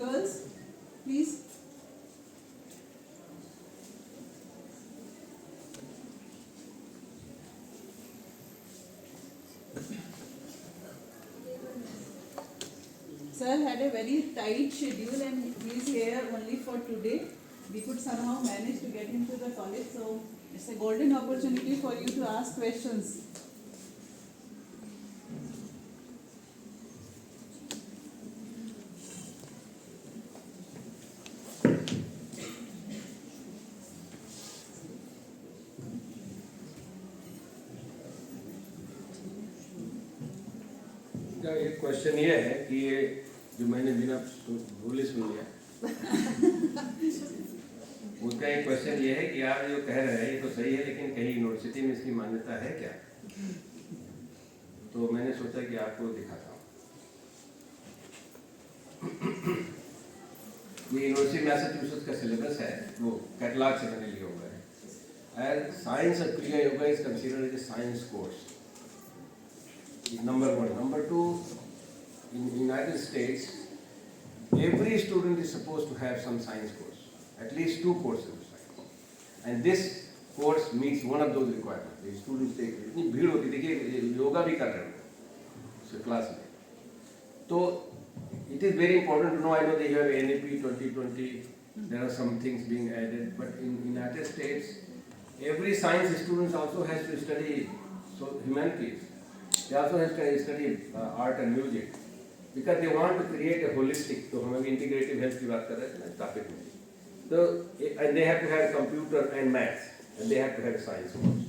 Girls, please. Sir had a very tight schedule and he is here only for today. We could somehow manage to get him to the college, so it's a golden opportunity for you to ask questions. एक question ये है कि ये जो मैंने बिना बोले सुन लिया उसका एक क्वेश्चन ये है कि आप जो कह रहे हैं ये तो सही है, लेकिन कहीं यूनिवर्सिटी में इसकी मान्यता है क्या? तो मैंने सोचा कि आपको दिखाता हूँ। ये यूनिवर्सिटी मैसाचुसेट्स का सिलेबस है, वो कैटलॉग से मैंने लिया हुआ है। And science of kriya yoga is considered as a science course, number one. Number two, in the United States, every student is supposed to have some science course, at least 2 courses of science. And this course meets one of those requirements. The students take, इतनी भीड़ होती, देखिए योगा भी कर रहे हैं class में, तो it is very important to know. I know they have NAP 2020, there are some things being added, but in United States, every science student also has to study humanities. They also have to study art and music because they want to create a holistic. तो हम अभी integrative health की बात कर रहे थे ना topic में. So and they have to have computer and maths, and they have to have science course.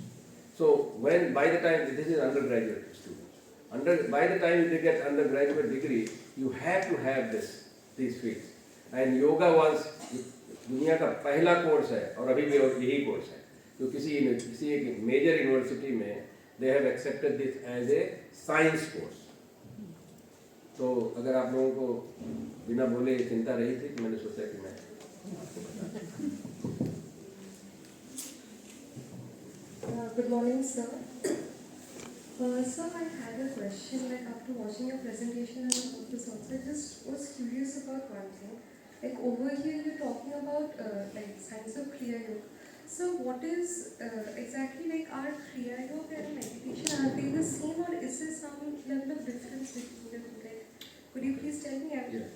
So by the time this is undergraduate students, by the time they get undergraduate degree, you have to have these fields. And yoga was दुनिया का पहला course है और अभी भी यही course है. तो किसी एक मेजर यूनिवर्सिटी में they have accepted this as a science course. तो अगर आप लोगों को बिना बोले चिंता रही थी तो मैंने सोचा कि मैं Good morning, sir. Sir, I had a question. Like after watching your presentation and about this also, I just was curious about one thing. Like over here, you're talking about like science of Kriya Yoga. So what is exactly like our Kriya Yoga and meditation? Are they the same, or is there some level of difference between them? Like, could you please tell me? Yeah,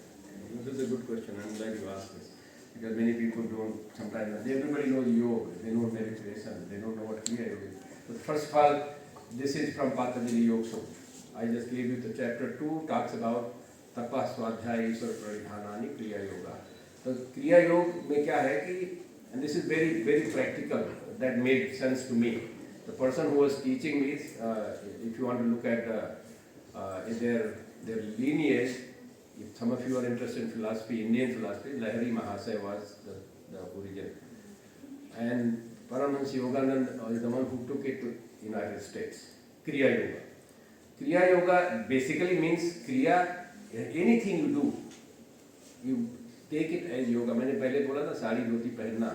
this is a good question. I'm glad you asked this because many people don't. Sometimes everybody knows yoga, they know meditation, they don't know what Kriya Yoga is. But first of all, this is from Patanjali Yoga Sutra. I just gave you the chapter 2 talks about Tapa Swadhyaya Iswar Pradhanani Kriya Yoga. So Kriya Yoga में क्या है कि, and this is very very practical, that made sense to me. The person who was teaching me, if you want to look at their lineage, if some of you are interested in philosophy, Indian philosophy, Lahiri Mahasaya was the origin. And Paramahansa Yogananda is the one who took it to United States. Kriya Yoga. Kriya Yoga basically means Kriya, anything you do, you take it as yoga. मैंने पहले बोला था साड़ी धोती पहनना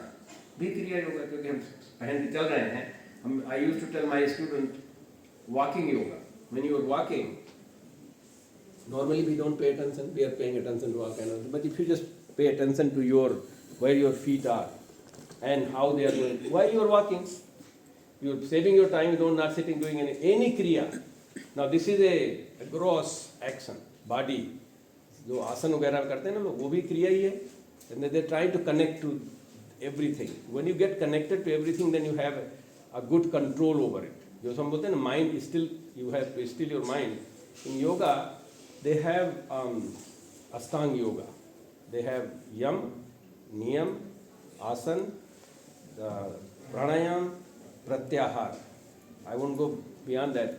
भी क्रिया योगा, क्योंकि हम पहन के चल रहे हैं. I used to tell my student walking yoga. When you are walking, normally we don't pay attention. We are paying attention to all kind of. But if you just pay attention to where your feet are and how they are going while you are walking, you are saving your time. You don't not sitting doing any kriya. Now this is a gross action, body. जो आसन वगैरह करते हैं ना लोग, वो भी क्रिया ही है. And they try to connect to everything. When you get connected to everything, then you have a good control over it. जो हम बोलते हैं ना, mind is still, you have to still your mind. In yoga, they have Ashtanga yoga. They have yam, niyam, asan, pranayam, pratyahar. I won't go beyond that.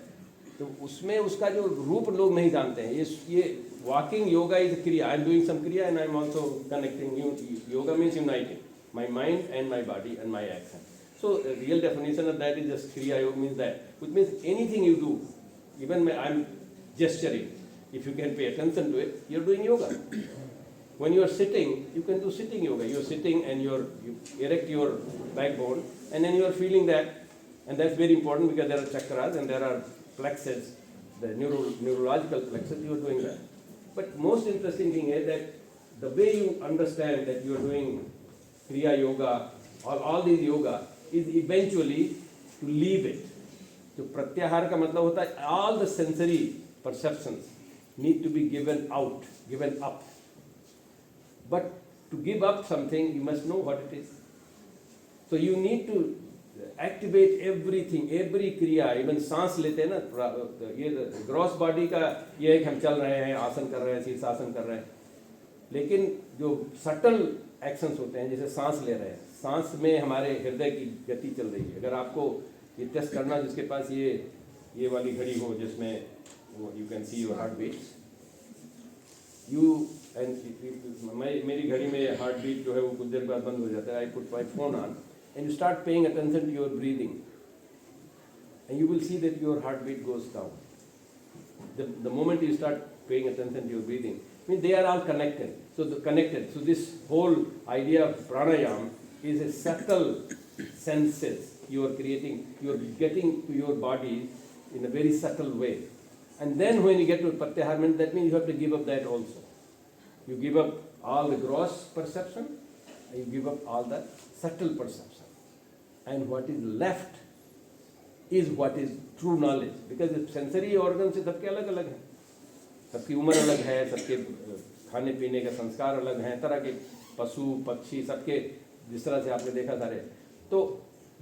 तो उसमें उसका जो रूप लोग नहीं जानते हैं. ये walking yoga is a kriya. I am doing some kriya and I am also connecting. Yoga means uniting my mind and my body and my action. So the real definition of that is just kriya yoga means that, which means anything you do, even I am gesturing, if you can pay attention to it, you are doing yoga. When you are sitting, you can do sitting yoga. You are sitting and you erect your backbone, and then you are feeling that, and that's very important because there are chakras and there are plexus, the neurological plexus. You are doing that. But most interesting thing is that the way you understand that you are doing Kriya Yoga or all these yoga is eventually to leave it. जो प्रत्याहार का मतलब होता है all the sensory perceptions need to be given out, given up. But to give up something, you must know what it is. So you need to activate everything, every क्रिया. even सांस लेते हैं ना, ये ग्रॉस बॉडी का ये है कि हम चल रहे हैं, आसन कर रहे हैं, शीर्षासन कर रहे हैं, लेकिन जो सटल एक्शंस होते हैं, जैसे सांस ले रहे हैं, सांस में हमारे हृदय की गति चल रही है. अगर आपको ये टेस्ट करना, जिसके पास ये वाली घड़ी हो जिसमें you can see your heart beat, मेरी घड़ी में हार्ट बीट जो है वो कुछ देर बाद बंद हो जाता है. I put my phone on and you start paying attention to your breathing, and you will see that your heartbeat goes down. The moment you start paying attention to your breathing, I mean they are all connected. So this whole idea of pranayam is a subtle senses you are creating. You are getting to your body in a very subtle way, and then when you get to pratyahar, that means you have to give up that also. You give up all the gross perception, and you give up all the subtle perception. And what is left is what is true knowledge. Because the sensory organs से सबके अलग अलग हैं, सबकी उम्र अलग है, सबके खाने पीने का संस्कार अलग हैं, तरह के पशु पक्षी सबके जिस तरह से आपने देखा सारे. तो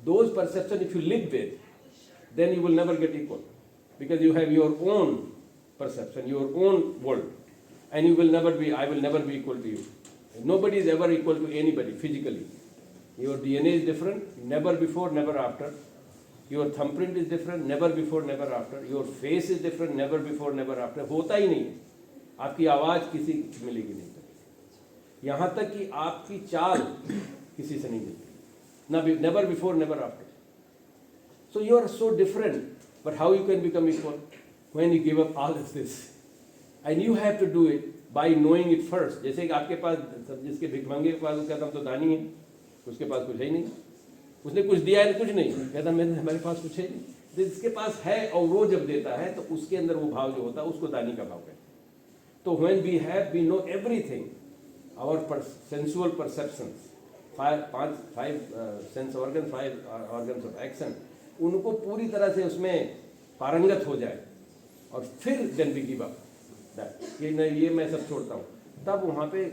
those perception if you live with, then you will never get equal, because you have your own perception, your own world, and you will never be. I will never be equal to you. Nobody is ever equal to anybody physically. Your DNA is different, never before, never after. Your thumbprint is different, never before, never after. Your face is different, never before, never after. होता ही नहीं है. आपकी आवाज़ किसी से मिलेगी नहीं. यहाँ तक कि आपकी चाल किसी से नहीं मिलती. Never before, never after. So you are so different. But how you can become equal? When you give up all of this. And you have to do it by knowing it first. जैसे कि आपके पास, जिसके भिखमंगे के पास वो कहता हम तो दानी है, उसके पास कुछ है ही नहीं, उसने कुछ दिया है तो कुछ नहीं, कहता हमारे पास कुछ है नहीं. जिसके पास है और वो जब देता है तो उसके अंदर वो भाव जो होता है उसको दानी का भाव कहते हैं. तो when we know everything, our sensual perceptions, five sense organs, 5 organs of action, उनको पूरी तरह से उसमें पारंगत हो जाए और फिर then we give up that, ये मैं सब छोड़ता हूँ, तब वहाँ पे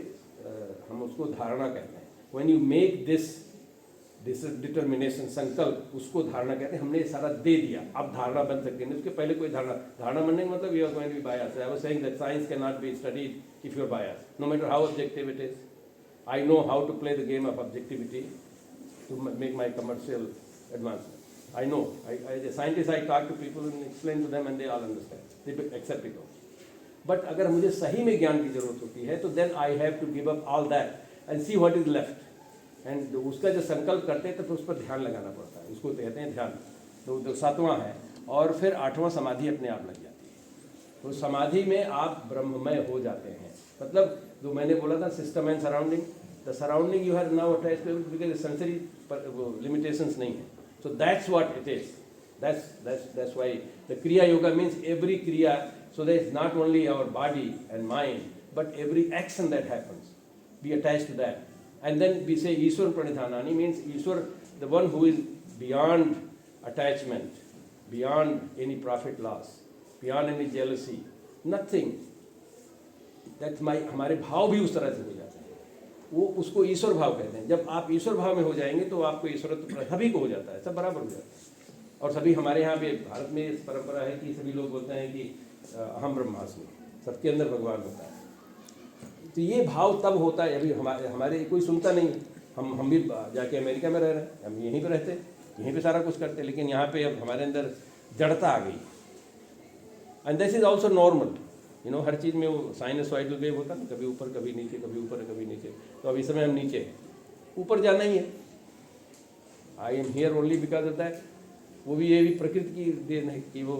हम उसको धारणा कहते हैं. When you make this determination, संकल्प, उसको धारणा कहते हैं. हमने सारा दे दिया, अब धारणा बन सकती है. उसके पहले कोई धारणा बनने का मतलब you are going to be biased. I was saying that science cannot be studied if you are biased, no matter how objective it is. I know how to play the game of objectivity to make my commercial advancement. I know. As a scientist, I talk to people and explain to them, and they all understand. They accept it also. But अगर मुझे सही में ज्ञान की जरूरत होती है तो then I have to give up all that and see what is left. And उसका जो संकल्प करते हैं तो फिर उस पर ध्यान लगाना पड़ता है. उसको कहते हैं ध्यान. तो 7वां है. और फिर 8वां समाधि अपने आप लग जाती है. तो समाधि में आप ब्रह्ममय हो जाते हैं. मतलब जो मैंने बोला था system and surrounding, the surrounding you have now attached to it because sensory limitations नहीं है. So that's what it is. That's why the Kriya Yoga means every Kriya. So there is not only our body and mind, but every action that happens, be attached to that. And then we say Ishwar Pranidhanani means Ishwar, the one who is beyond attachment, beyond any profit loss, beyond any jealousy, nothing. That's my हमारे भाव भी उस तरह से हो जाते हैं. वो उसको ईश्वर भाव कहते हैं. जब आप ईश्वर भाव में हो जाएंगे तो आपको ईश्वरत्व सभी को हो जाता है, सब बराबर हो जाता है. और सभी हमारे यहाँ भी भारत में इस परंपरा है कि सभी लोग बोलते हैं कि अहम ब्रह्मास्मि, सबके अंदर भगवान होता है. तो ये भाव तब होता है अभी हमारे कोई सुनता नहीं. हम भी जाके अमेरिका में रह रहे हैं, हम यहीं पे रहते, यहीं पे सारा कुछ करते, लेकिन यहाँ पे अब हमारे अंदर जड़ता आ गई. And this is also normal. You know, हर चीज़ में वो साइनसॉइडल वेव होता है ना, कभी ऊपर कभी नीचे, कभी ऊपर कभी नीचे. तो अब इस समय हम नीचे, ऊपर जाना ही है. I am here only because of that. वो भी ये भी प्रकृति की देन है कि वो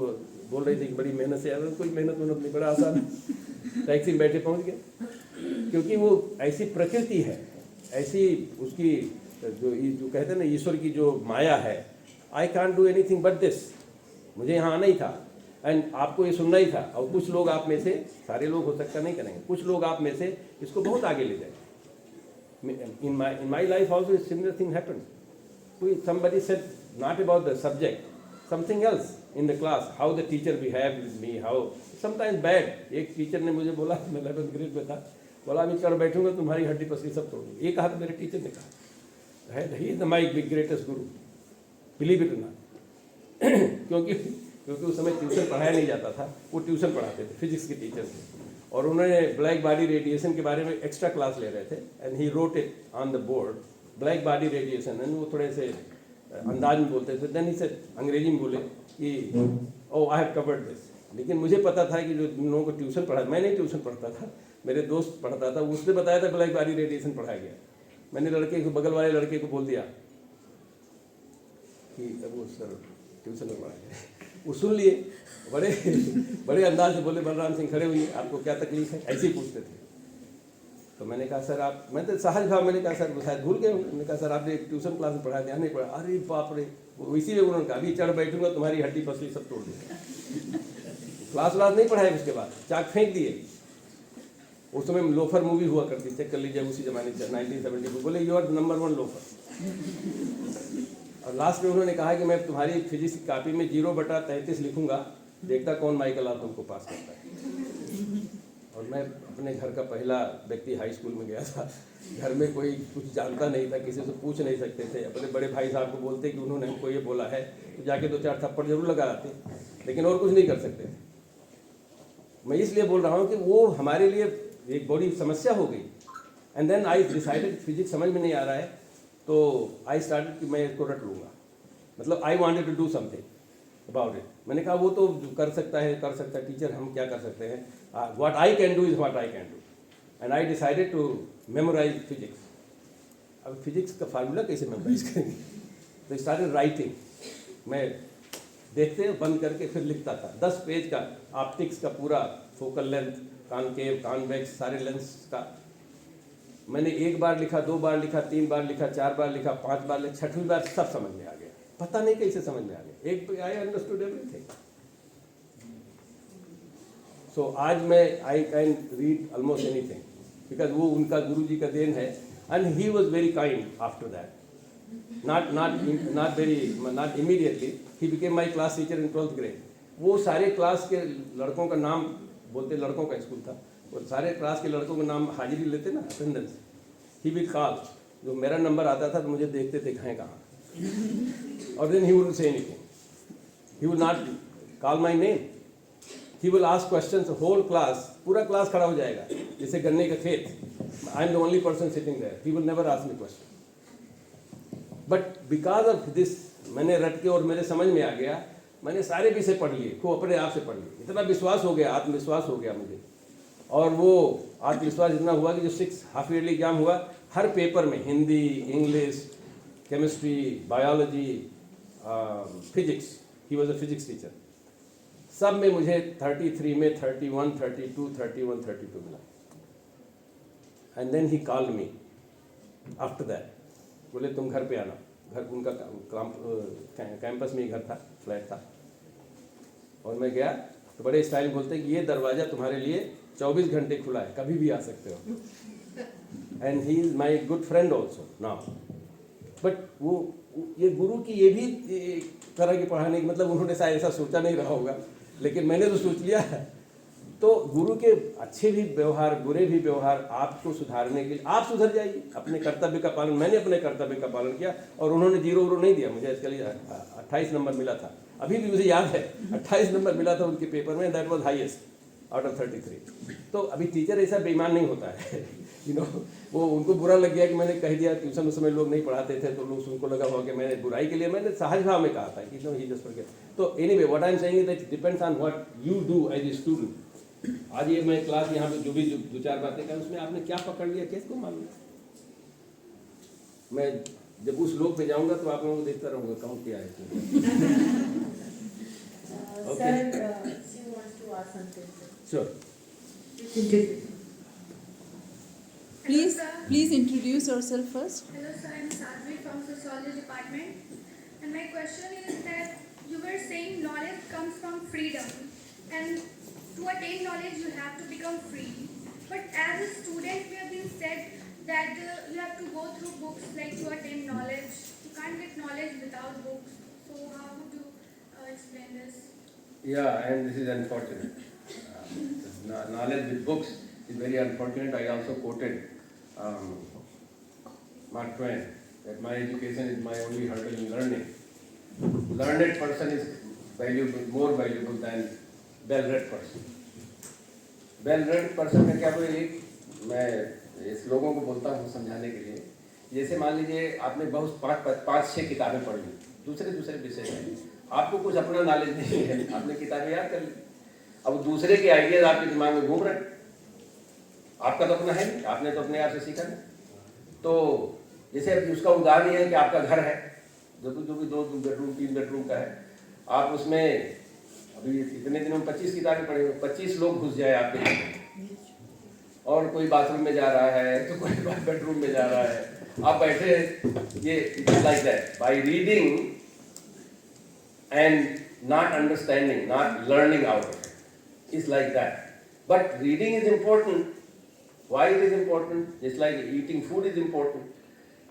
बोल रही थी कि बड़ी मेहनत से. कोई मेहनत नहीं, बड़ा आसान है. टैक्सी में बैठे पहुँच गए, क्योंकि वो ऐसी प्रकृति है, ऐसी उसकी जो कहते हैं ना ईश्वर की जो माया है. I can't do anything but this. मुझे यहाँ आना ही था, एंड आपको ये सुनना ही था, और कुछ लोग आप में से, सारे लोग हो सकता नहीं करेंगे, कुछ लोग आप में से इसको बहुत आगे ले जाएंगे। In my life also similar thing happened. Somebody said not about the subject, something else in the class, how the teacher behaved with me, how sometimes bad. एक टीचर ने मुझे बोला, मैं 11th ग्रेड में था, बोला अभी चढ़ बैठूंगा तुम्हारी हड्डी पसली सब तोड़ दूंगी। ये कहा तो मेरे टीचर ने कहा, he is the my greatest Guru, believe it not. क्योंकि उस समय ट्यूशन पढ़ाया नहीं जाता था, वो ट्यूशन पढ़ाते थे, फिजिक्स के टीचर थे, और उन्होंने ब्लैक बॉडी रेडिएशन के बारे में एक्स्ट्रा क्लास ले रहे थे, and he wrote it on the board, black body radiation. And वो थोड़े से अंदाज में बोलते थे, देन ही से अंग्रेजी में बोले कि ओ आई हैव कवर्ड दिस। लेकिन मुझे पता था कि जो लोगों को ट्यूशन पढ़ा, मैं नहीं ट्यूशन पढ़ता था, मेरे दोस्त पढ़ता था, उसने बताया था ब्लैक बॉडी रेडिएशन पढ़ाया गया। मैंने लड़के को, बगल वाले लड़के को बोल दिया कि वो सर ट्यूशन में पढ़ाया गया। वो सुन लिए, बड़े बड़े अंदाज से बोले, बलराम सिंह खड़े हुए, आपको क्या तकलीफ है, ऐसे ही पूछते थे। तो मैंने कहा सर आप, मैं तो सहज भाव, मैंने कहा सर शायद भूल गए, मैंने कहा सर आपने ट्यूशन क्लास में पढ़ाया, ध्यान नहीं पढ़ा। अरे बाप रे, इसी में उन्होंने कहा अभी चढ़ बैठूंगा तुम्हारी हड्डी पसली सब तोड़ दूंगा। क्लास व्लास नहीं पढ़ाया, उसके बाद चाक फेंक दिए। उस समय लोफर मूवी हुआ करती, चेक कर लीजिए, उसी जमाने से 1970 बोले यू आर नंबर 1 लोफर। और लास्ट में उन्होंने कहा कि मैं तुम्हारी फिजिक्स की कॉपी में 0/33 लिखूंगा, देखता कौन माइकल आल तुमको पास करता है। और मैं अपने घर का पहला व्यक्ति हाई स्कूल में गया था, घर में कोई कुछ जानता नहीं था, किसी से पूछ नहीं सकते थे। अपने बड़े भाई साहब को बोलते कि उन्होंने हमको ये बोला है, तो जाके 2-4 थप्पड़ जरूर लगा आते, लेकिन और कुछ नहीं कर सकते थे। मैं इसलिए बोल रहा हूँ कि वो हमारे लिए एक बड़ी समस्या हो गई। And then I decided physics समझ में नहीं आ रहा है, तो आई स्टार्टेड कि मैं इसको रट लूँगा, मतलब I wanted to do something about it. मैंने कहा वो तो कर सकता है, टीचर हम क्या कर सकते हैं, what I can do is what I can do. And I decided to memorise physics. अब फिजिक्स का फार्मूला कैसे मेमोराइज करेंगे, तो स्टार्टेड राइटिंग। मैं देखते बंद करके फिर लिखता था 10 पेज का ऑप्टिक्स का पूरा, फोकल लेंथ, कॉनकेव, कॉन्वेक्स, सारे लेंस का। मैंने 1 बार लिखा, 2 बार लिखा, 3 बार लिखा, 4 बार लिखा, 5 बार लिखा, 6वीं बार सब समझ में आ गया। पता नहीं कैसे समझ में आ गया, एक आई अंडरस्टूड एवरीथिंग। सो आज मैं I can read almost anything, because वो उनका गुरु जी का देन है। And he was very kind after that, not immediately. He became my class teacher in 12th grade. वो सारे क्लास के लड़कों का नाम बोलते, लड़कों का स्कूल था, और सारे क्लास के लड़कों का नाम हाजिरी लेते ना, अटेंडेंस। ही विल कॉल, जो मेरा नंबर आता था तो मुझे देखते थे कहाँ कहाँ, और then he wouldn't say anything. He will not call my name. He will ask questions. Whole class, पूरा क्लास खड़ा हो जाएगा, जैसे गन्ने का खेत। I am the only person sitting there. He will never ask me question. But because of this, मैंने रट के और मेरे समझ में आ गया, मैंने सारे विषय पढ़ लिए, खूब अपने आप से पढ़ लिए। इतना विश्वास हो गया, आत्मविश्वास हो गया मुझे। और वो आत्मविश्वास इतना हुआ कि जो 6 हाफ ईयरली एग्जाम हुआ, हर पेपर में Hindi, English, chemistry, biology, physics, he was a physics teacher, सब में मुझे 33 में 31, 32, 31, 32 मिला। And then he called me after that, बोले तुम घर पे आना। घर उनका कैंपस में ही घर था, फ्लैट था। और मैं गया तो बड़े स्टाइल बोलते कि ये दरवाज़ा तुम्हारे लिए 24 घंटे खुला है, कभी भी आ सकते हो। And he is my good friend also now. But वो ये गुरु की ये भी तरह की पढ़ाने की, मतलब उन्होंने शायद ऐसा सोचा नहीं रहा होगा, लेकिन मैंने तो सोच लिया है। तो गुरु के अच्छे भी व्यवहार, बुरे भी व्यवहार, आपको सुधारने के लिए आप सुधर जाइए, अपने कर्तव्य का पालन। मैंने अपने कर्तव्य का पालन किया, और उन्होंने 0 नहीं दिया मुझे, इसके लिए 28 नंबर मिला था। अभी भी मुझे याद है 28 नंबर मिला था उनके पेपर में, that was highest out of 33। तो अभी टीचर ऐसा बेईमान नहीं होता है, यू नो। वो उनको बुरा लग गया कि मैंने कह दिया, ट्यूशन उस समय लोग नहीं पढ़ाते थे, तो लोग उनको लगा होगा कि मैंने बुराई के लिए, मैंने सहज भाव में कहा था कि नो, ही जस्ट फॉरगेट। तो anyway, what I am saying is that depends on what you do as a student. आज ये मैं क्लास यहाँ पे जो भी 2-4 बातें कर, उसमें आपने क्या पकड़ लिया, किसको मालूम। मैं जब उस लोग पे जाऊंगा तो आप लोगों को देखता रहूंगा कौन क्या है। Sir, she wants to ask something. Sure. Please introduce yourself first. Hello sir, I am Sadhvi from Sociology Department, and my question is that you were saying knowledge comes from freedom, and to attain knowledge you have to become free. But as a student, we have been said that you have to go through books like to attain knowledge. You can't get knowledge without books. So how would you explain this? Yeah, and this is unfortunate. Knowledge with books is very unfortunate. I also quoted Mark Twain that my education is my only hurdle in learning. Learned person is valuable, more valuable than well-read person. Well-read person में क्या बोले, मैं इस लोगों को बोलता हूँ समझाने के लिए, जैसे मान लीजिए आपने बहुत 5-6 किताबें पढ़ ली दूसरे विषय में, आपको कुछ अपना नॉलेज नहीं है, आपने किताबें याद कर ली, अब दूसरे के आइडियाज आपके दिमाग में घूम रहे हैं, आपका तो अपना है नहीं, आपने तो अपने आप से सीखा नहीं। तो जैसे उसका उदाहरण है कि आपका घर है जो भी 2 बेडरूम 3 बेडरूम का है, आप उसमें अभी इतने दिनों में 25 किताबें पढ़े, 25 लोग घुस जाए आपके घर, और कोई बाथरूम में जा रहा है तो कोई बेडरूम में जा रहा है, आप बैठे, ये like that by reading and not understanding, not learning out of it. It's like that. But reading is important. Why it is important? Just like eating food is important.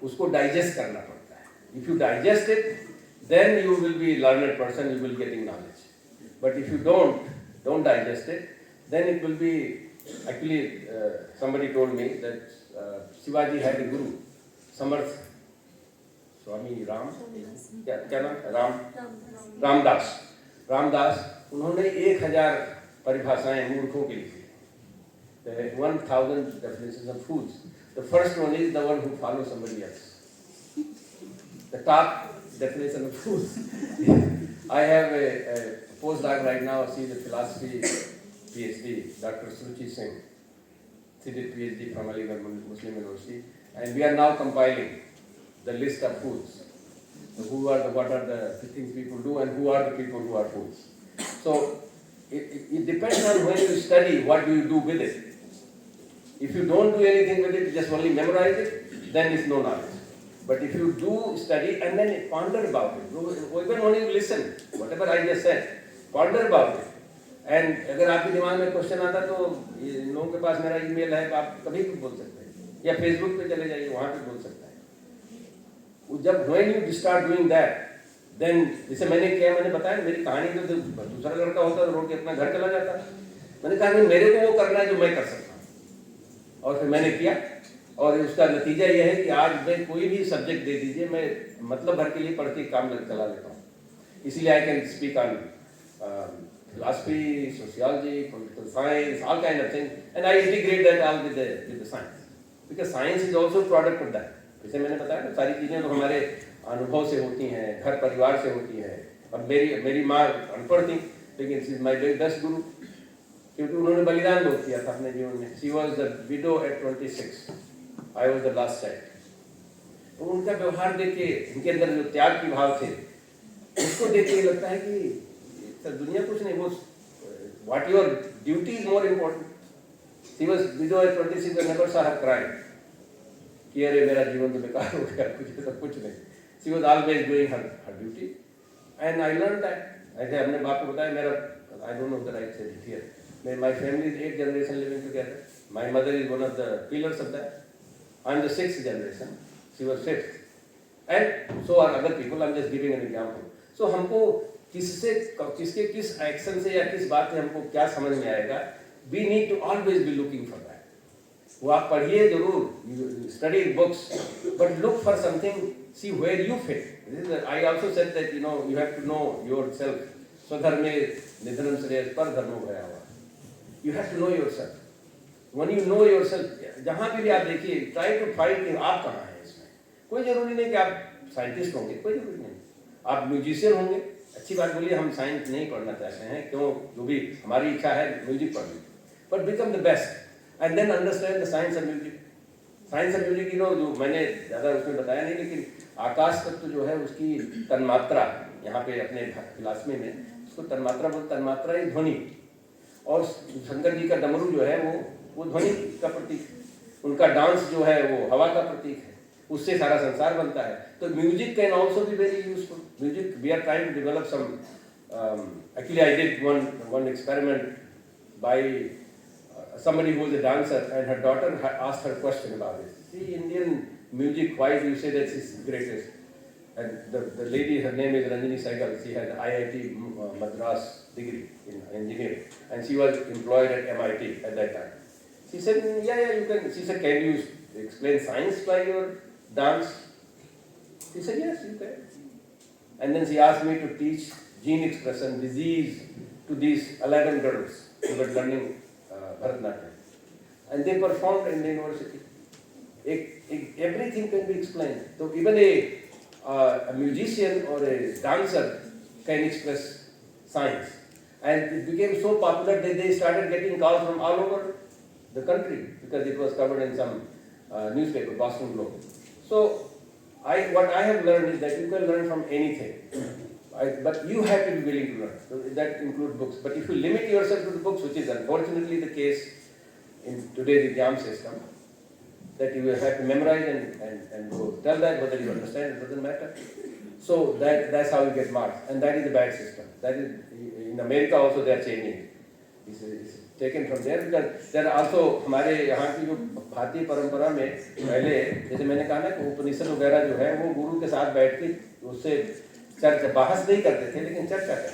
उसको digest करना पड़ता है. If you digest it, then you will be a learned person, you will getting knowledge. But if you don't digest it, then it will be, actually somebody told me that Shivaji had a guru, Samarth स्वामी राम, क्या नाम है? रामदास, उन्होंने 1000 परिभाषाएं मूर्खों के लिए, 1000 definitions of foods. The first one is the one who follows somebody else. The top definition of foods. I have a postdoc right now. She is a philosophy PhD, Dr. Suruchi Singh. She did PhD from Aligarh Muslim University, and we are now compiling the list of foods. So what are the things people do, and who are the people who are foods. So it depends on when you study, what do you do with it. If you don't do anything with it, just only memorize it, then it's no knowledge. But if you do study and then ponder about it, even only listen, whatever I just said, ponder about it. And अगर आपके दिमाग में question आता तो इन लोगों के पास मेरा email है, आप कभी भी बोल सकते हैं, या फेसबुक पे चले जाइए, वहाँ पे बोल सकते हैं। जब when you start doing that, then जैसे मैंने किया, मैंने बताया मेरी कहानी में, तो दूसरा लड़का होता तो रोक के अपना घर चला जाता। मैंने कहा कि मेरे को वो करना है जो मैं कर सकता हूँ, और फिर मैंने किया, और उसका नतीजा यह है कि आज मैं कोई भी सब्जेक्ट दे दीजिए, मैं मतलब भर के लिए पढ़ के काम चला लेता हूँ। इसीलिए I can speak on philosophy, sociology, political science, all kind of things, and I integrate that all with the science, because science is also a product of that. जैसे मैंने बताया ना, सारी चीजें तो हमारे अनुभव से होती हैं, घर परिवार से होती हैं। अब मेरी माँ अनपढ़ थी, लेकिन she is my very best गुरु, क्योंकि उन्होंने बलिदान बहुत किया था अपने जीवन में। She was the widow at 26, I was the last child. तो उनका व्यवहार देख के, उनके अंदर जो त्याग की भाव थे, उसको देख के लगता है कि दुनिया कुछ नहीं, वो what your duty is more important. She was widow at 26 and never saw her cry कि अरे मेरा जीवन तो बेकार हो गया, कुछ नहीं। She was always doing her duty, and I learn that. ऐसे हमने बाप को बताया, मेरा I don't know the right say here, my family is 8 generation living together, my mother is one of the pillars of that, I am the 6th generation, she was 5th, and so are other people. I am just giving an example. So हमको किसके किस action से या किस बात से हमको क्या समझ में आएगा, we need to always be looking for that. वो आप पढ़िए जरूर, study books, but look for something, see where you fit. I also said that you have to know yourself. स्वधर्मे निधनम श्रेयः परधर्मो भयावह। You have to know yourself. When you know yourself, जहाँ भी आप देखिए, try to find कि आप कहाँ हैं इसमें। कोई जरूरी नहीं कि आप साइंटिस्ट होंगे, कोई जरूरी नहीं, आप म्यूजिशियन होंगे, अच्छी बात बोलिए, हम साइंस नहीं पढ़ना चाहते हैं, क्यों, जो भी हमारी इच्छा है म्यूजिक पढ़ने, but become the best and then understand the science of music. Science of music जो मैंने ज़्यादा उसमें बताया नहीं, लेकिन आकाश तत्व जो है उसकी तन्मात्रा, यहाँ पे अपने फिलॉसफी में उसको तन्मात्रा बोलते, तन्मात्रा ही ध्वनि, और शंकर जी का डमरू जो है वो ध्वनि का प्रतीक है, उनका डांस जो है वो हवा का प्रतीक है। उससे सारा संसार बनता है. तो music can also be very useful. Music, we are trying to develop some, actually I did one experiment by somebody who was a dancer, and her daughter asked her question about it. See, Indian music, why do you say that it's greatest? And the lady, her name is Ranjini Saigal. She had IIT Madras degree in engineering, and she was employed at MIT at that time. She said, yeah, you can. She said, can you explain science by your dance? She said, yes, you can. And then she asked me to teach gene expression, disease to these 11 girls who were learning Bharatanatyam. And they performed in the university. Everything can be explained. So even a musician or a dancer can express science. And it became so popular that they started getting calls from all over the country because it was covered in some newspaper, Boston Globe. So what I have learned is that you can learn from anything. But you have to be willing to learn. So that includes books. But if you limit yourself to the books, which is unfortunately the case in today's exam system, that you will have to memorize and go tell that whether you understand, it doesn't matter. So that's how you get marks, and that is the bad system. That is, in America also they are changing it. It's taken from there because there are also हमारे यहाँ की जो भारतीय परंपरा में पहले जैसे मैंने कहा ना कि उपनिषद वगैरह जो है वो गुरु के साथ बैठ के उससे चर्चा बहस नहीं करते थे, लेकिन चर्चा करते,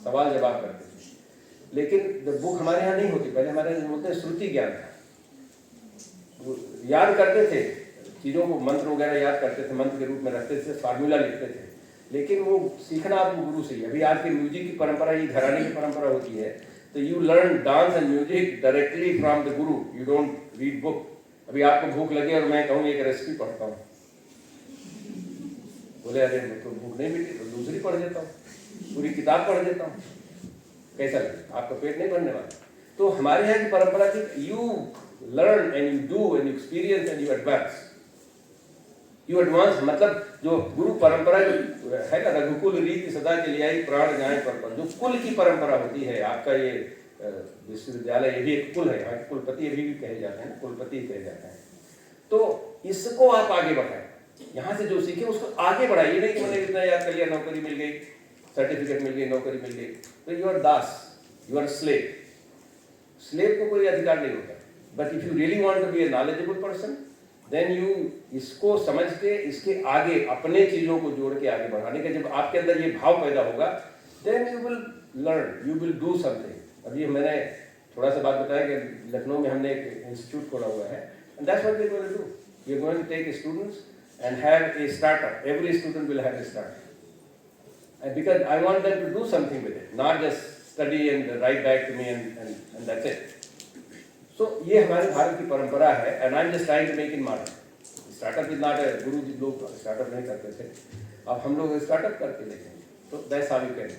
सवाल जवाब करते थे. लेकिन बुक हमारे यहाँ नहीं होती. पहले हमारे यहाँ बोलते श्रुति ज्ञान था. याद करते थे चीज़ों को, मंत्र वगैरह याद करते थे, मंत्र के रूप में रखते थे, फार्मूला लिखते थे, लेकिन वो सीखना आपको गुरु से ही. अभी आज की म्यूजिक की परंपरा, ये घराने की परंपरा होती है, तो you learn dance and music directly from the guru. You don't read book. अभी आपको भूख लगे और मैं कहूँ एक रेसिपी पढ़ता हूँ, बोले अरे तो भूख नहीं मिली तो दूसरी पढ़ देता हूँ, पूरी किताब पढ़ देता हूँ, कैसा लगे? आपका पेट नहीं भरने वाला. तो हमारे यहाँ की परंपरा थी, you learn and you do and you experience and you advance. You advance मतलब जो गुरु परंपरा जो है ना, रघुकुल रीति सदा के लिए आई प्राण जाए पर, जो कुल की परंपरा होती है. आपका ये विश्वविद्यालय ये भी एक कुल है, यहाँ कुलपति अभी भी कहे जाते हैं, कुलपति कहे जाते हैं. तो इसको आप आगे बढ़ाएं, यहाँ से जो सीखे उसको आगे बढ़ाइए. ये नहीं कि मैंने इतना याद कर लिया, नौकरी मिल गई, सर्टिफिकेट मिल गई, नौकरी मिल गई. तो यू आर दास, यू आर स्लेव. स्लेव को कोई अधिकार नहीं होता. But if you really want to be a knowledgeable person, then you इसको समझ के इसके आगे अपने चीज़ों को जोड़ के आगे बढ़ाने का जब आपके अंदर ये भाव पैदा होगा, then you will learn, you will do something. अभी मैंने थोड़ा सा बात बताया कि लखनऊ में हमने एक इंस्टीट्यूट खोला हुआ है, and that's what we are going to do. We are going to take students and have a startup. Every student will have a startup. And because I want them to do something with it, not just study and write back to me and that's it. So ये हमारे भारत की परंपरा है, and I'm just trying to make it modern. Startup is not a गुरु जी लोग startup नहीं करते थे, अब हम लोग स्टार्टअप करके देखेंगे. So that's how we can do.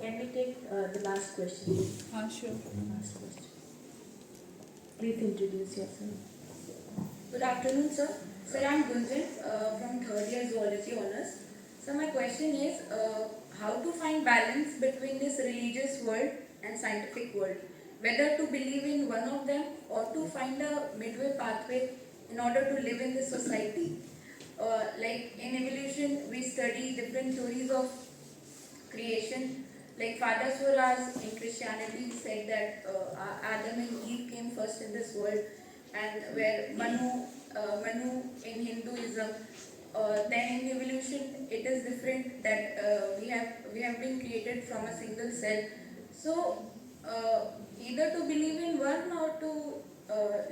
Can we take the last question? Sure. Last question. Please introduce yourself. Good afternoon, sir. Sir, I'm Gunjan from third year zoology honors. So my question is, how to find balance between this religious world and scientific world? Whether to believe in one of them or to find a midway pathway in order to live in this society. Like in evolution, we study different theories of creation. Like Father Solas in Christianity said that Adam and Eve came first in this world, and where Manu in Hinduism. Then in evolution, it is different that we have been created from a single cell. So either to believe in one or to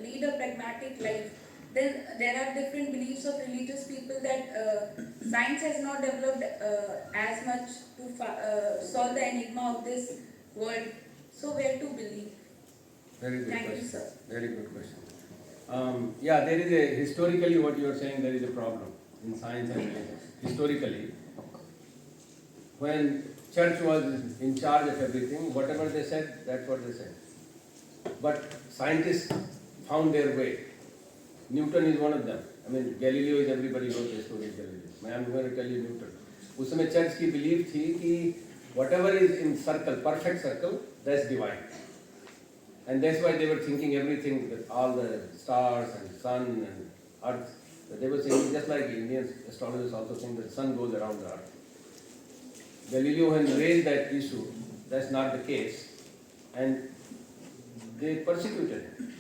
lead a pragmatic life. Then there are different beliefs of religious people that science has not developed as much to solve the enigma of this world. So where to believe? Very good Thank question. you, sir. Very good question. Yeah, there is a, historically what you are saying, there is a problem in science and religion. Historically, when church was in charge of everything, whatever they said, that's what they said. But scientists found their way. Newton is one of them. I mean, Galileo is, everybody knows the story of Galileo. I am going to tell you Newton. उस समय church की believe थी कि whatever is in circle, perfect circle, that's divine. And that's why they were thinking everything, that all the stars and sun and Earth. They were saying, just like Indian astrologers also saying that the sun goes around the Earth. Galileo had raised that issue, that's not the case, and they persecuted him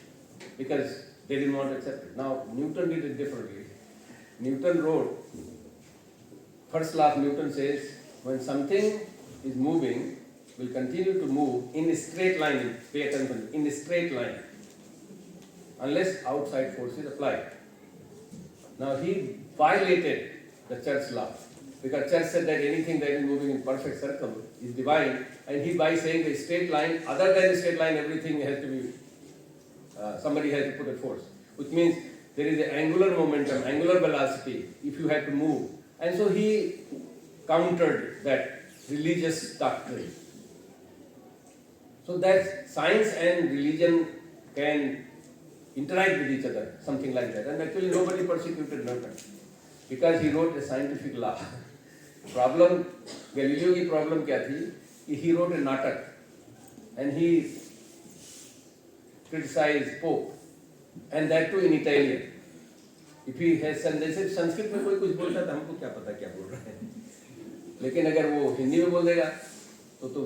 because they didn't want to accept it. Now, Newton did it differently. Newton wrote, first law of Newton says, when something is moving, will continue to move in a straight line, pay attention, in a straight line, unless outside forces apply. Now, he violated the church law, because church said that anything that is moving in perfect circle is divine, and he by saying the straight line, other than the straight line, everything has to be, somebody has to put a force, which means there is an angular momentum, angular velocity, if you have to move. And so he countered that religious doctrine. So that science and religion can interact with each other, something like that. And actually nobody persecuted Newton because he wrote a scientific law. Problem, Galileo की problem क्या थी? He wrote a नाटक and he criticized Pope, and that too in Italian. If he has जैसे संस्कृत में कोई कुछ बोलता था हमको क्या पता क्या बोल रहा है, लेकिन अगर वो हिंदी में बोल देगा तो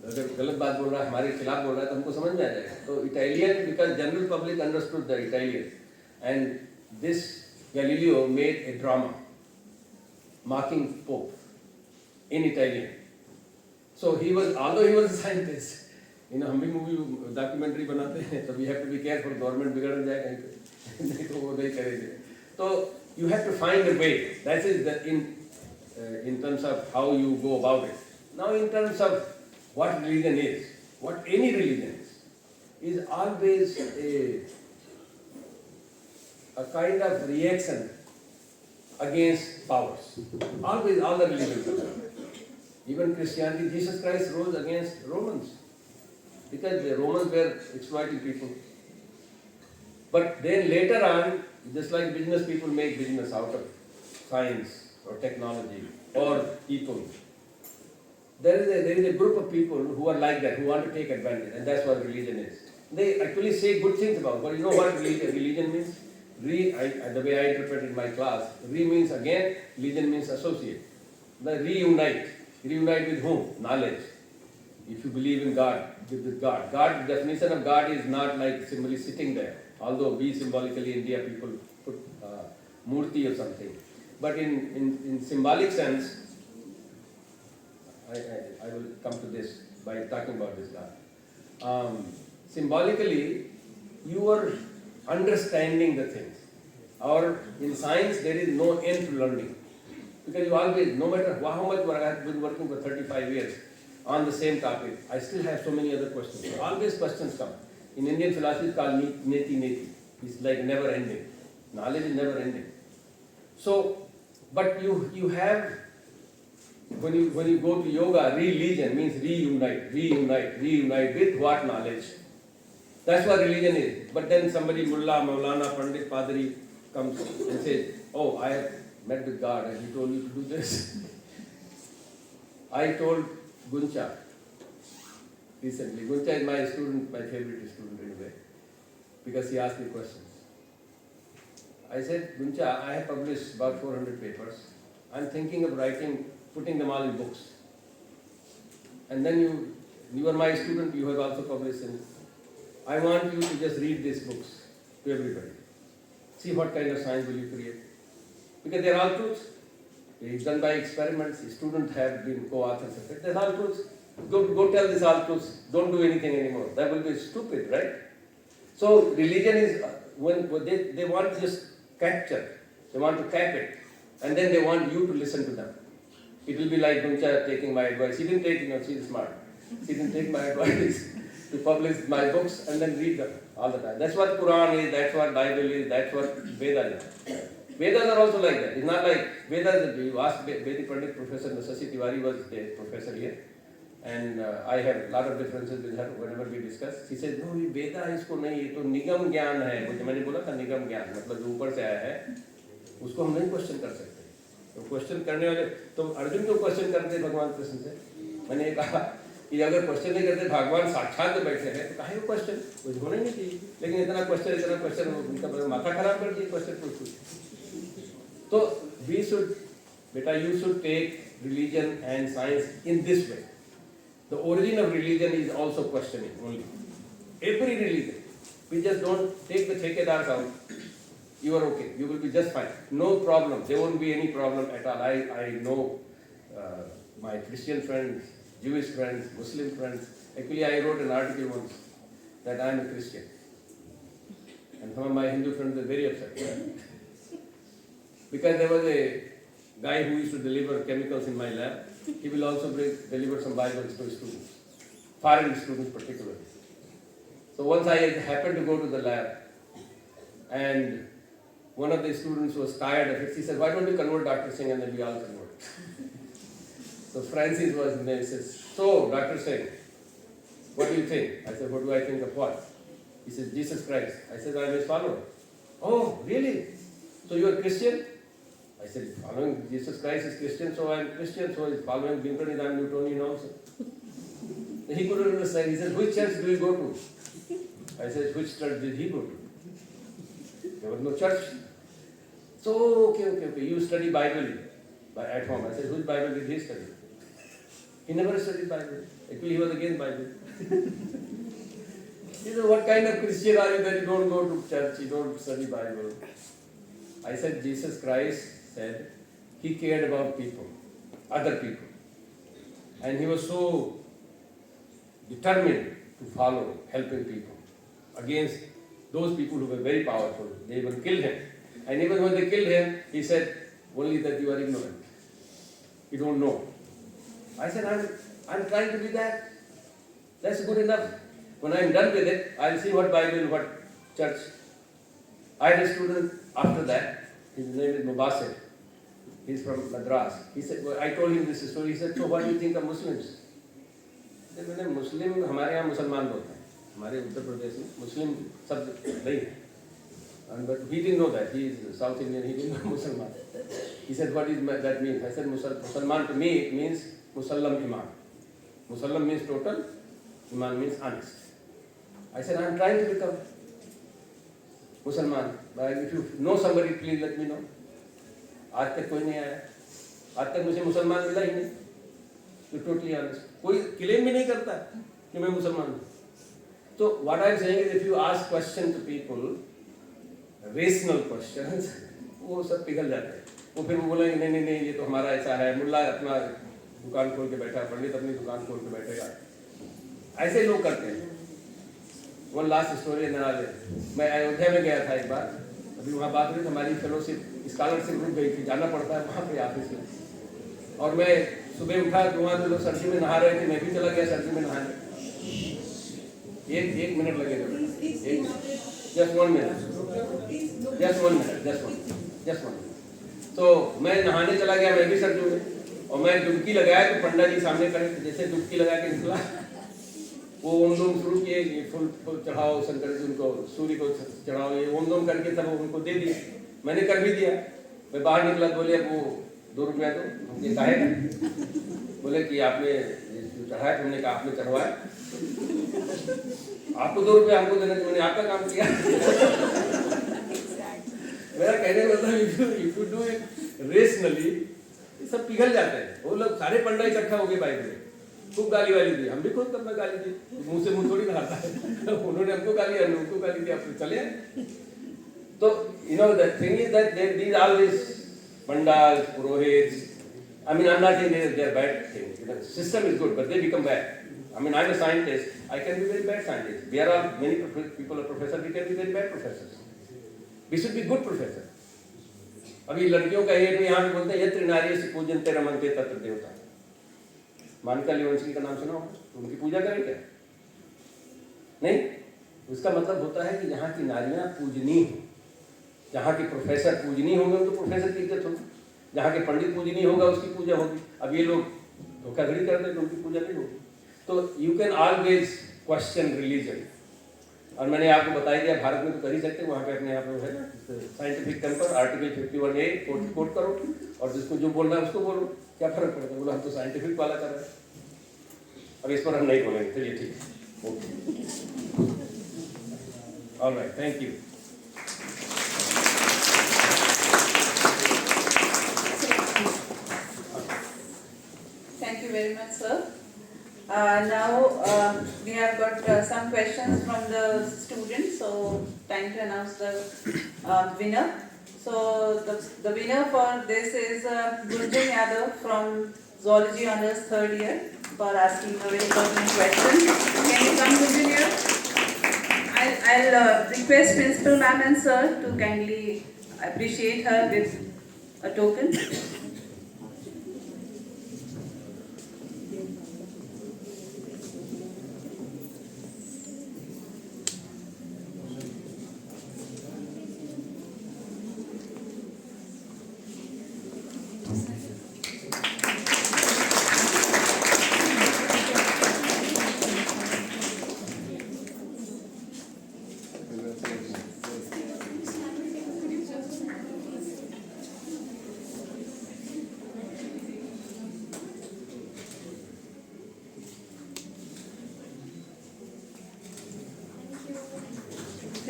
अगर गलत बात बोल रहा है, हमारे खिलाफ बोल रहा है तो हमको समझ में आ जाएगा. तो Italian, because general public understood the Italian, and this Galileo made a drama mocking Pope in Italian. So he was, although he was a scientist, हम भी मूवी डॉक्यूमेंट्री बनाते हैं तो we have to be careful, government बिगड़ न जाए कहीं पे, नहीं तो वो नहीं करेंगे. तो you have to find a way. That is the in terms of how you go about it. Now, in terms of what religion is, what any religion is always a kind of reaction against powers. Always, all the religions. Even Christianity, Jesus Christ rose against Romans because the Romans were exploiting people. But then later on, just like business people make business out of science or technology or people, there is a group of people who are like that, who want to take advantage, and that's what religion is. They actually say good things about it, but you know what religion means? The way I interpret in my class, means again, religion means associate. The reunite with whom? Knowledge. If you believe in God, with God. God, the definition of God is not like simply sitting there, although we symbolically in India people put murti or something. But in symbolic sense, I will come to this by talking about this God. Symbolically, you are understanding the things. Or in science, there is no end to learning. Because you always, no matter how much work, I have been working for 35 years on the same topic, I still have so many other questions. So always questions come. In Indian philosophy, it's called neti. It's like never ending. Knowledge is never ending. So, but you have, when you go to yoga, religion means reunite with what knowledge? That's what religion is. But then somebody, Mullah, Maulana, Pandit, Padri comes and says, oh, I have met with God and he told you to do this. I told Guncha recently. Guncha is my student, my favorite student anyway, because he asked me questions. I said, Guncha, I have published about 400 papers. I'm thinking of putting them all in books. And then you are my student, you have also published in. I want you to just read these books to everybody. See what kind of science will you create. Because they are all truths. It's done by experiments. Students have been co-authors of it. They're all truths. Go tell these all truths. Don't do anything anymore. That will be stupid, right? So religion is, when they want to just capture. They want to cap it. And then they want you to listen to them. It will be like Guncha taking my advice. She didn't take, she's smart. She didn't take my advice to publish my books and then read them all the time. That's what Quran is, that's what Bible is, that's what Vedas is. Vedas are also like that. It's not like Vedas, you ask Vedic Pandit Professor Shashi Tiwari was the professor here. And I have a lot of differences with her whenever we discuss. She said, no, ये वेदा इसको नहीं, ये तो निगम ज्ञान है. मुझे मैंने बोला था निगम ज्ञान, मतलब जो ऊपर से आया है, उसको हम नहीं क्वेश्चन कर सकते. तो क्वेश्चन करने वाले, तो अर्जुन को क्वेश्चन करते भगवान कृष्ण से. मैंने कहा कि अगर क्वेश्चन नहीं करते भगवान साक्षात में बैठे हैं तो काहे वो क्वेश्चन कुछ होना ही नहीं चाहिए, लेकिन इतना क्वेश्चन उनका माथा खराब कर दिए क्वेश्चन पूछ। तो वी शुड, बेटा you should take religion and science in this way. The origin of religion is also questioning only. Every religion. We just don't take the thekedars out. You are okay. You will be just fine. No problem. There won't be any problem at all. I know my Christian friends, Jewish friends, Muslim friends. Actually, I wrote an article once that I am a Christian. And some of my Hindu friends were very upset. Because there was a guy who used to deliver chemicals in my lab. He will also deliver some Bibles to students, foreign students particularly. So once I happened to go to the lab, and one of the students was tired of it. He said, "Why don't you convert Dr. Singh and then we all convert?" So Francis was in there. He says, "So, Dr. Singh, what do you think?" I said, "What do I think of what?" He says, "Jesus Christ." I said, "I am his follower." "Oh, really? So you are Christian?" I said, "Following Jesus Christ is Christian, so I am Christian, so is following Binton is I am Newtonian also." He couldn't understand. He said, "Which church do you go to?" I said, "Which church did he go to?" There was no church. So, okay. You study Bible at home. I said, "Which Bible did he study?" He never studied Bible. Actually, he was against Bible. He said, "What kind of Christian are you that you don't go to church, you don't study Bible?" I said, Jesus Christ said he cared about people, other people. And he was so determined to follow, helping people against those people who were very powerful. They even killed him. And even when they killed him, he said only that you are ignorant. You don't know. I said, I'm trying to be that. That's good enough. When I'm done with it, I'll see what Bible, what church. I had a student after that. His name is Mubasir. He's from Madras. He said, I told him this story. He said, "So what do you think of Muslims?" I said, "मैंने मुस्लिम हमारे यहाँ मुसलमान बोलते हैं, हमारे उत्तर प्रदेश में मुस्लिम शब्द नहीं है." But he didn't know that. He is South Indian. He didn't know Musalman. He said, "What is that mean?" I said, "Musalman to me it means Musallam Iman. Musallam means total. Iman means honest." I said, "I'm trying to become मुसलमान, but if you know somebody, please let me know." आज तक कोई नहीं आया, आज तक मुझे मुसलमान मिला ही नहीं. To totally honest, कोई क्लेम भी नहीं करता कि मैं मुसलमान हूँ. So what I'm saying is, if you ask questions to people, rational questions, वो सब पिघल जाते हैं. वो फिर वो बोलेंगे नहीं ये तो हमारा ऐसा है, मुल्ला अपना दुकान खोल के बैठा, पंडित अपनी दुकान खोल के बैठेगा. ऐसे लोग करते हैं. वन लास्ट स्टोरी नराले. मैं अयोध्या में गया था एक बार, अभी वहाँ बात हुई, हमारी फेलोशिप स्कॉलरशिप रुक गई थी, जाना पड़ता है वहाँ पे ऑफिस में. और मैं सुबह उठा तो वहाँ लोग सर्दी में नहा रहे थे, मैं भी चला गया सर्दी में नहाने. एक मिनट लगेगा, जस्ट वन मिनट. तो मैं नहाने चला गया, मैं भी सर्दी में, और मैं डुबकी लगाया तो पंडा जी सामने खड़े, जैसे डुबकी लगा के निकला, वो ओम दोम शुरू किए, फूल चढ़ाओ शंकर जी, उनको सूर्य को चढ़ाओ, ये ओम दोम करके तब उनको दे दिया. मैंने कर भी दिया. मैं बाहर निकला, बोले वो 2 रुपया दो. हमने कहा है, बोले कि आपने चढ़ाया. हमने कहा आपने चढ़वाया, आपको 2 रुपया हमको देना, मैंने आपका काम किया. मेरा कहने का मतलब, if you do it rationally, सब पिघल जाते हैं. वो लोग सारे पंडा इकट्ठा हो गए बाइक में, खूब गाली वाली दी. हम भी खुद अपना गाली दी, मुंह से मुंह थोड़ी ना आता है. उन्होंने हमको गाली, हमने उनको गाली दी, आप चले. तो you know the thing is that these all these pandas, purohits, I mean, I'm not saying they're bad things. The system is good, but they become bad. I mean, I'm a scientist. I can be very bad scientist. We are all, many people are professors. We can be very bad professors. We should be good professors. अभी लड़कियों का ये तो यहाँ पे बोलते हैं, यत्र नार्यः से पूजन्ते रमन्ते तत्र देवता. मानिका लियोन्स्की का नाम सुना हो? उनकी पूजा करें क्या? नहीं. उसका मतलब होता है कि यहाँ की नारियाँ पूजनीय हो, जहाँ के प्रोफेसर पूजनीय होंगे तो प्रोफेसर की इज्जत होगी, जहाँ के पंडित पूजनीय होगा उसकी पूजा होगी. अब ये लोग धोखाधड़ी कर दें तो उनकी पूजा नहीं होगी. तो you can always question religion. और मैंने आपको बता दिया, भारत में तो कर ही सकते, वहाँ पे अपने यहाँ पे है ना scientific temper, article 51A coat करो, और जिसको जो बोलना है उसको बोलो, क्या फर्क पड़ता है. बोलो हम तो साइंटिफिक वाला कर रहे हैं. अब इस पर हम नहीं बोलेंगे, चलिए ठीक है, okay, alright, thank you. Thank you very much, sir. Now we have got some questions from the students, so time to announce the winner. So the winner for this is Gunjan Yadav from Zoology Honours 3rd year for asking a very pertinent question. Can you come, Gunjan, here? I'll request Principal Ma'am and Sir to kindly appreciate her with a token.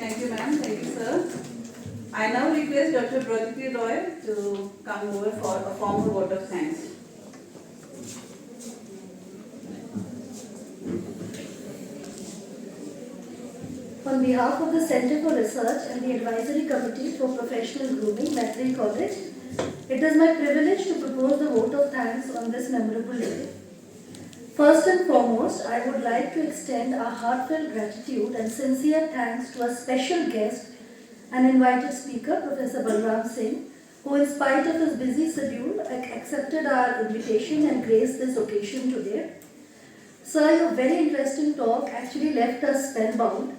Thank you, ma'am. Thank you, sir. I now request Dr. Pragati Roy to come over for a formal vote of thanks. On behalf of the Center for Research and the Advisory Committee for Professional Grooming, Maitri College, it is my privilege to propose the vote of thanks on this memorable day. First and foremost, I would like to extend our heartfelt gratitude and sincere thanks to our special guest and invited speaker, Prof Bal Ram, who in spite of his busy schedule accepted our invitation and graced this occasion today. Sir, your very interesting talk actually left us spellbound.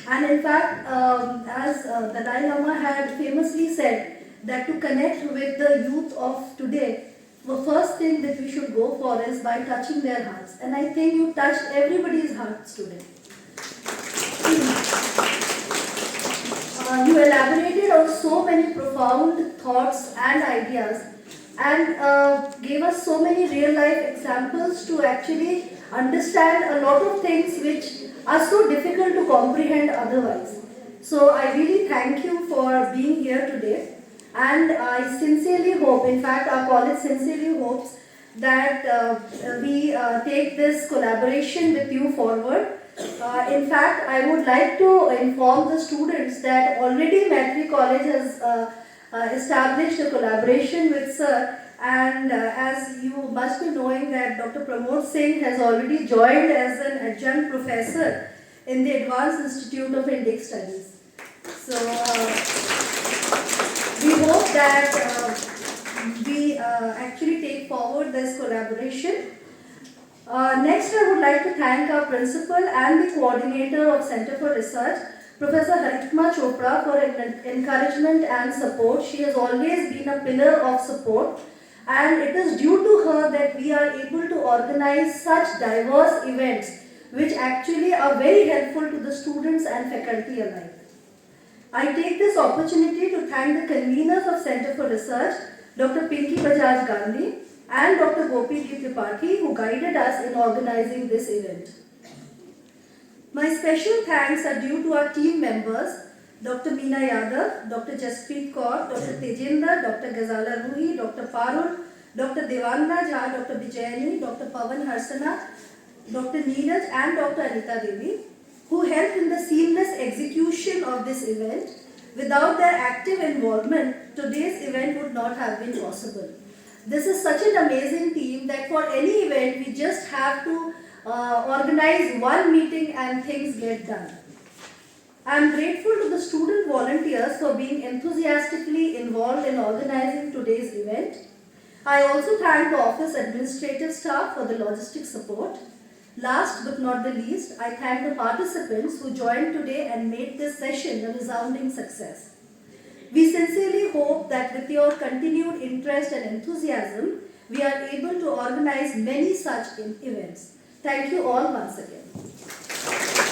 And in fact, as the Dalai Lama had famously said, that to connect with the youth of today, the first thing that we should go for is by touching their hearts. And I think you touched everybody's hearts today. You elaborated on so many profound thoughts and ideas and gave us so many real life examples to actually understand a lot of things which are so difficult to comprehend otherwise. So I really thank you for being here today. And I sincerely hope, in fact our college sincerely hopes that we take this collaboration with you forward. In fact, I would like to inform the students that already Maitri College has established a collaboration with Sir, and as you must be knowing that Dr. Pramod Singh has already joined as an adjunct professor in the Advanced Institute of Indic Studies. So we hope that we actually take forward this collaboration. Next, I would like to thank our principal and the coordinator of Center for Research, Professor Haritma Chopra, for encouragement and support. She has always been a pillar of support, and it is due to her that we are able to organize such diverse events which actually are very helpful to the students and faculty alike. I take this opportunity to thank the conveners of Center for Research, Dr. Pinky Bajaj Gandhi and Dr. Gopi Tripathi, who guided us in organizing this event. My special thanks are due to our team members, Dr. Meena Yadav, Dr. Jaspreet Kaur, Dr. Tejinder, Dr. Ghazala Ruhi, Dr. Parul, Dr. Devangna Jha, Dr. Vijayani, Dr. Pavan Harsana, Dr. Neeraj and Dr. Anita Devi, who helped in the seamless execution of this event. Without their active involvement, today's event would not have been possible. This is such an amazing team that for any event, we just have to organize one meeting and things get done. I am grateful to the student volunteers for being enthusiastically involved in organizing today's event. I also thank the office administrative staff for the logistic support. Last but not the least, I thank the participants who joined today and made this session a resounding success. We sincerely hope that with your continued interest and enthusiasm, we are able to organize many such events. Thank you all once again.